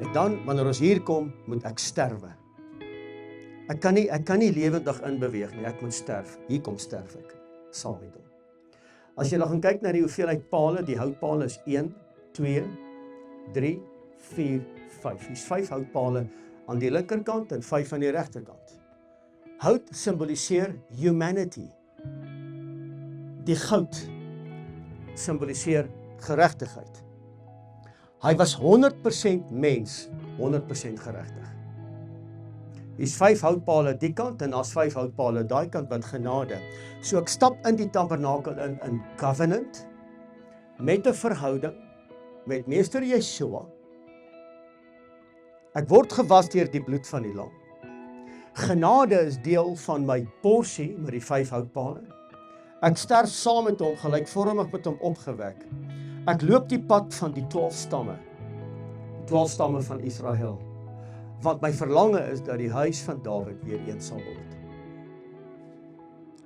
En dan, wanneer ons hier kom, moet ek sterwe. Ek kan nie lewendig inbeweeg nie, ek moet sterf. Hier kom sterf ek, saam met hom. As jy dan gaan kyk na die hoeveelheid pale, die houtpale is 1, 2, 3, 4, 5. Hier's 5 houtpale aan die linkerkant en 5 aan die regterkant. Hout symboliseer humanity. Die goud symboliseer geregtigheid. Hy was 100% mens, 100% geregtig. Hier's 5 houtpale die kant en daar's 5 houtpale daai kant wat genade. So ek stap in die tabernakel in covenant, met 'n verhouding, met Meester Yeshua. Ek word gewas deur die bloed van die lam. Genade is deel van my porsie met die 5 houtpale. Ek sterf saam met hom, gelykvormig met hom opgewek. Ek loop die pad van die 12 stamme. Die 12 stamme van Israel. Want my verlange is dat die huis van Dawid weer een sal word.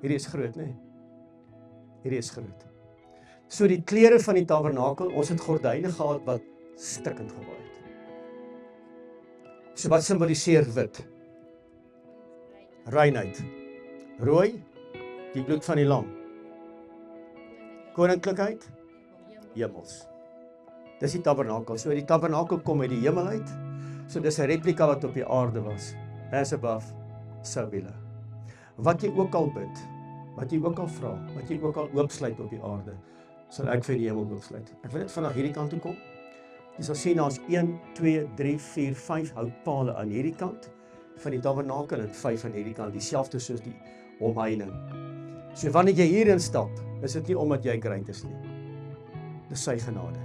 Hierdie is groot, né? Hierdie is groot. So die klere van die tabernakel, ons het gordyne gehad wat stikkend gewaai het. So wat symboliseer wit? Reinheid. Rooi, die bloed van die lam. Koninklikheid, hemels. Dis die tabernakel. So die tabernakel kom uit die hemel uit. So dis 'n replika wat op die aarde was. As above, so below. Wat jy ook al bid, wat jy ook al vra, wat jy ook al oopsluit op die aarde, sal ek vir die hemel oopsluit. Ek wil net vandag hierdie kant toe kom. Jy sal sien daar's 1, 2, 3, 4, 5 houtpale aan hierdie kant van die tabernakel en 5 aan hierdie kant, dieselfde soos die omheining. So wanneer jy hierin stap, is dit nie omdat jy great is nie. Dis sy genade.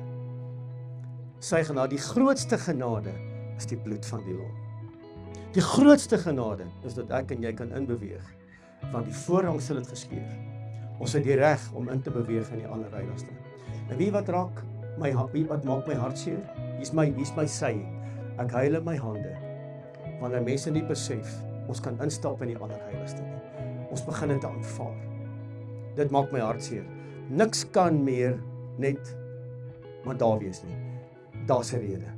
Sy genade, die grootste genade is die bloed van die lam. Die grootste genade is dat ek en jy kan inbeweeg, want die voorhang sal dit geskeur. Ons het die reg om in te beweeg in die allerheiligste. En wie wat raak wie wat maak my hart seer? Hier's my sy. Ek huil in my hande. Wanneer mense nie besef, ons kan instap in die allerheiligste nie. Ons begin dit aanvaar. Dit maak my hart seer. Niks kan meer net maar daar wees nie. Daar's 'n rede.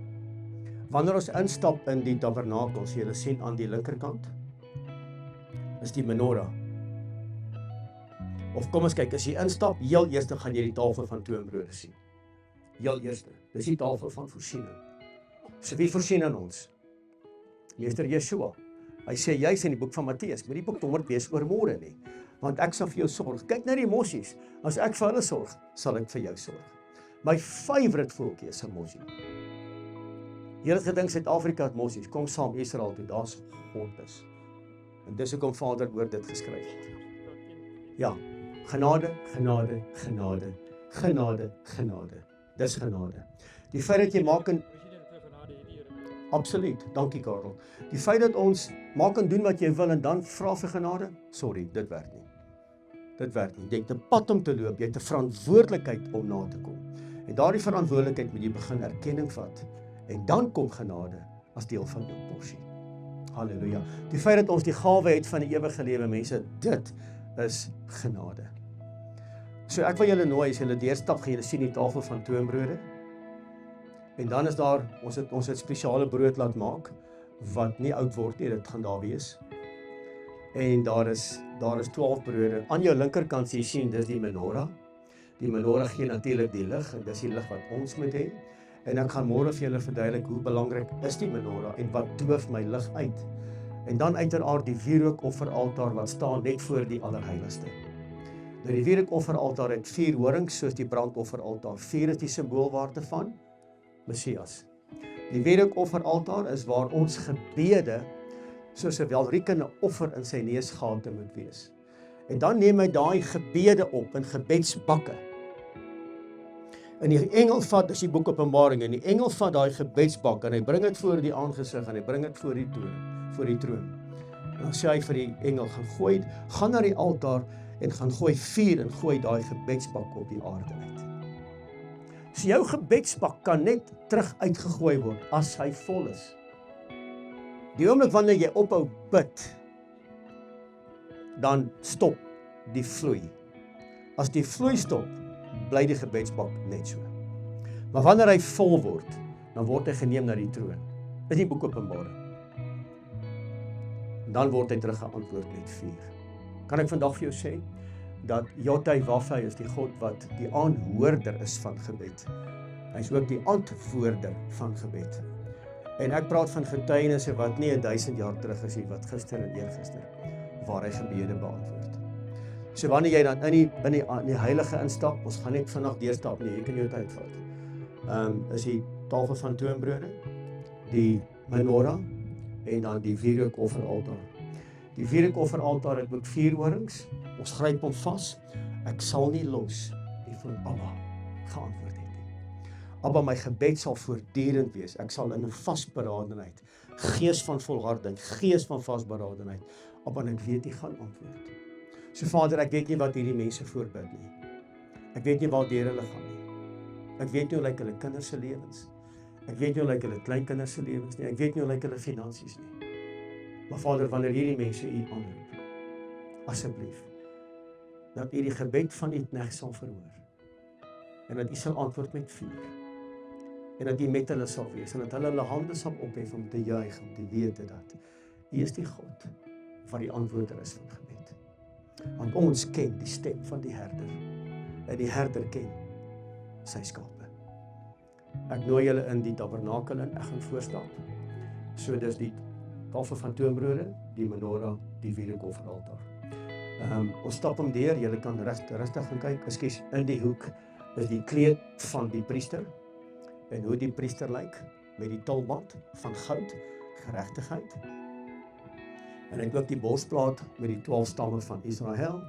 Wanneer ons instap in die tabernakel, as julle sien aan die linkerkant, is die menorah. Of kom ons kyk, as jy instap, heel eerste gaan jy die tafel van toonbrode sien. Heel eerste, dis die tafel van voorsiening. So wie voorsien aan ons? Meester Yeshua. Hy sê juis in die boek van Matteus, moet die boek bekommerd wees oor môre nie, want ek sal vir jou sorg. Kyk na die mossies, as ek vir hulle sorg, sal ek vir jou sorg. My favourite voeltjie is 'n mossie. Julle het gedink Suid-Afrika het mossies, kom saam Israel toe, daar's gondes. En dis hoekom Vader woord dit geskryf het. Ja, genade, genade, genade, genade, genade. Dis genade. Die feit dat jy maak en absoluut, dankie Karel. Die feit dat ons maak en doen wat jy wil en dan vra vir genade, sorry, dit werk nie. Dit werk nie. Jy het 'n pad om te loop, jy het 'n verantwoordelikheid om na te kom. En daardie verantwoordelikheid moet jy begin erkenning vat. En dan kom genade as deel van jou porsie. Halleluja. Die feit dat ons die gawe het van die ewige lewe, mense, dit is genade. So ek wil julle nooi, as julle deurstap, gaan julle sien die tafel van toonbrode. En dan is daar, ons het spesiale brood laat maak, wat nie oud word nie, dit gaan daar wees. En daar is 12 brode. Aan jou linkerkant sê jy sien, dis die menorah. Die menorah gee natuurlik die lig, en dis die lig wat ons moet hê. En ek gaan môre vir julle verduidelik hoe belangrik is die menorah en wat doof my lig uit. En dan uiteraard die wierookofferaltaar wat staan net voor die allerheiligste. Nou die wierookofferaltaar het 4 horings soos die brandofferaltaar. 4 is die symboolwaarde van Messias. Die wierookofferaltaar is waar ons gebede soos 'n welriekende offer in sy neusgate moet wees. En dan neem hy daai gebede op in gebedsbakke. En die engel vat, dis die boek Openbaring, en die engel vat daai gebedsbak en hy bring dit voor die aangesig en hy bring dit voor die troon. En dan sê hy vir die engel, gaan na die altaar en gaan gooi vuur en gooi daai gebedsbak op die aarde uit. So jou gebedsbak kan net terug uitgegooi word as hy vol is. Die oomblik wanneer jy ophou bid, dan stop die vloei. As die vloei stop, bly die gebedsbak net so. Maar wanneer hy vol word, dan word hy geneem na die troon. is die boek Openbaring. Dan word hy terug geantwoord met vuur. Kan ek vandag vir jou sê, dat Yahweh is die God wat die aanhoorder is van gebed. Hy is ook die antwoorder van gebed. En ek praat van getuienisse wat nie 1000 jaar terug is nie, wat gister en eergister, waar hy gebede beantwoord. So wanneer jy dan in die heilige instap, ons gaan net vandag deurstap nie, jy kan jou tyd vat. Is die tafel van toonbrode, die menorah en dan die wierookofferaltaar. Die wierookofferaltaar het ook 4 horings, ons gryp hom vas, ek sal nie los die van Abba geantwoord het nie. Abba, my gebed sal voortdurend wees, ek sal in 'n vasberadenheid, gees van volharding, gees van vasberadenheid, Abba, en ek weet jy gaan antwoord. So Vader, ek weet nie wat hierdie mense voorbid nie. Ek weet nie waar deur hulle gaan nie. Ek weet nie hoe lyk hulle kinders se lewens. Ek weet nie hoe lyk hulle kleinkinders se lewens nie. Ek weet nie hoe lyk hulle finansies nie. Maar Vader, wanneer hierdie mense U aanroep, asseblief, dat U die gebed van U knegt sal verhoor. En dat U sal antwoord met vuur. En dat U met hulle sal wees. En dat hulle hande sal ophef om te juig, om te weet dat U is die God wat die antwoorder is van gebed. Want ons ken die stem van die herder. En die herder ken sy skape. Ek nooi julle in die tabernakel in, ek gaan voorstap. So dis die tafel van toonbrode, die menorah, die wierookofferaltaar. Ons stap hom deur, julle kan rustig gaan kyk. Ekskuus, in die hoek is die kleed van die priester. En hoe die priester lyk, met die tulband van goud, geregtigheid. En hy het ook die borsplaat met die 12 stamme van Israel.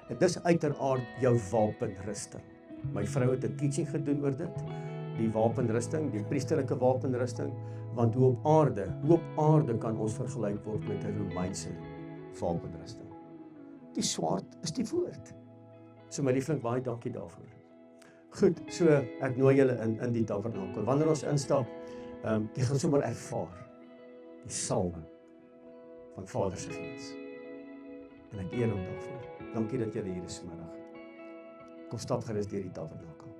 En dis uiteraard jou wapenrusting. My vrou het 'n teaching gedoen oor dit, die wapenrusting, die priesterlike wapenrusting, want hoe op aarde kan ons vergelyk word met 'n Romeinse wapenrusting. Die swaard is die woord. So my liefling, baie dankie daarvoor. Goed, so ek nooi julle in die tabernakel. Wanneer ons instap, jy gaan sommer ervaar die salwing van Vader se gees. En ek eer hom daarvoor. Dankie dat julle hier is vanmiddag. Kom stap gerus deur die tabernakel.